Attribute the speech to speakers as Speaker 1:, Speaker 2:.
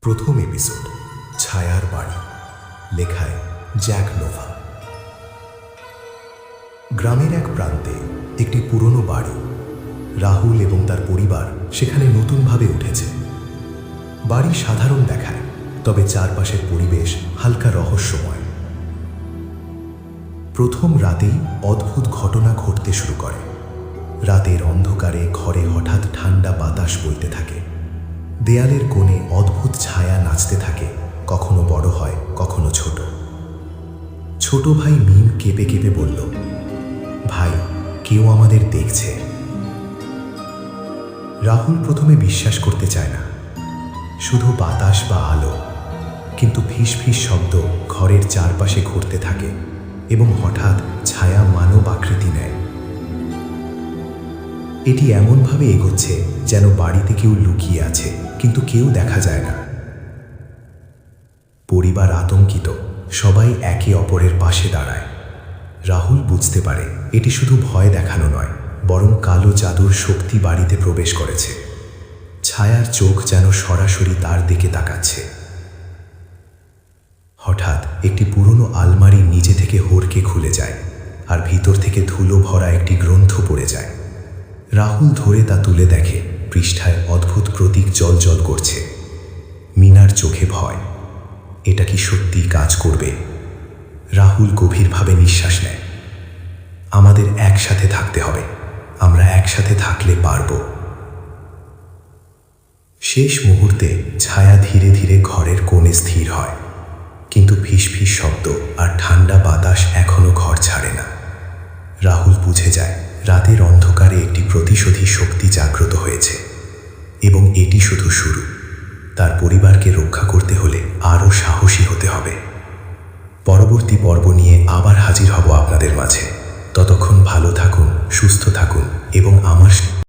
Speaker 1: প্রথম এপিসোড ছায়ার বাড়ি, লেখায় জ্যাক নোভা। গ্রামের এক প্রান্তে একটি পুরনো বাড়ি। রাহুল এবং তার পরিবার সেখানে নতুনভাবে উঠেছে। বাড়ি সাধারণ দেখায়, তবে চারপাশের পরিবেশ হালকা রহস্যময়। প্রথম রাতেই অদ্ভুত ঘটনা ঘটতে শুরু করে। রাতের অন্ধকারে ঘরে হঠাৎ ঠান্ডা বাতাস বইতে থাকে। দেয়ালের কোণে অদ্ভুত ছায়া নাচতে থাকে, কখনো বড় হয়, কখনো ছোট। ছোট ভাই মিম কেঁপে কেঁপে বলল, ভাই, কেউ আমাদের দেখছে। রাহুল প্রথমে বিশ্বাস করতে চায় না, শুধু বাতাস বা আলো। কিন্তু ফিস ফিস শব্দ ঘরের চারপাশে ঘুরতে থাকে এবং হঠাৎ ছায়া মানব আকৃতি নেয়। এটি এমনভাবে এগোচ্ছে যেন বাড়িতে কেউ লুকিয়ে আছে, কিন্তু কেউ দেখা যায় না। পরিবার আতঙ্কিত, সবাই একে অপরের পাশে দাঁড়ায়। রাহুল বুঝতে পারে এটি শুধু ভয় দেখানো নয়, বরং কালো জাদুর শক্তি বাড়িতে প্রবেশ করেছে। ছায়ার চোখ যেন সরাসরি তার দিকে তাকাচ্ছে। হঠাৎ একটি পুরনো আলমারি নিজে থেকে হড়কে খুলে যায়, আর ভিতর থেকে ধুলো ভরা একটি গ্রন্থ পড়ে যায়। রাহুল ধরে তা তুলে দেখে, পৃষ্ঠায় অদ্ভুত প্রতীক জ্বলজ্বল করছে। মিনার চোখে ভয়, এটা কি সত্যি কাজ করবে? রাহুল গভীরভাবে নিঃশ্বাস নেয়। আমাদের একসাথে থাকতে হবে, আমরা একসাথে থাকলে পারব। শেষ মুহূর্তে ছায়া ধীরে ধীরে ঘরের কোণে স্থির হয়, কিন্তু ফিসফিস শব্দ আর ঠান্ডা বাতাস এখনো ঘর ছাড়ে না। রাহুল বুঝে যায় রাতের অন্ধকারে একটি প্রতিশোধী শক্তি জাগ্রত হয়েছে, এবং এটি শুধু শুরু। তার পরিবারকে রক্ষা করতে হলে আরও সাহসী হতে হবে। পরবর্তী পর্ব নিয়ে আবার হাজির হব আপনাদের মাঝে। ততক্ষণ ভালো থাকুন, সুস্থ থাকুন এবং আমার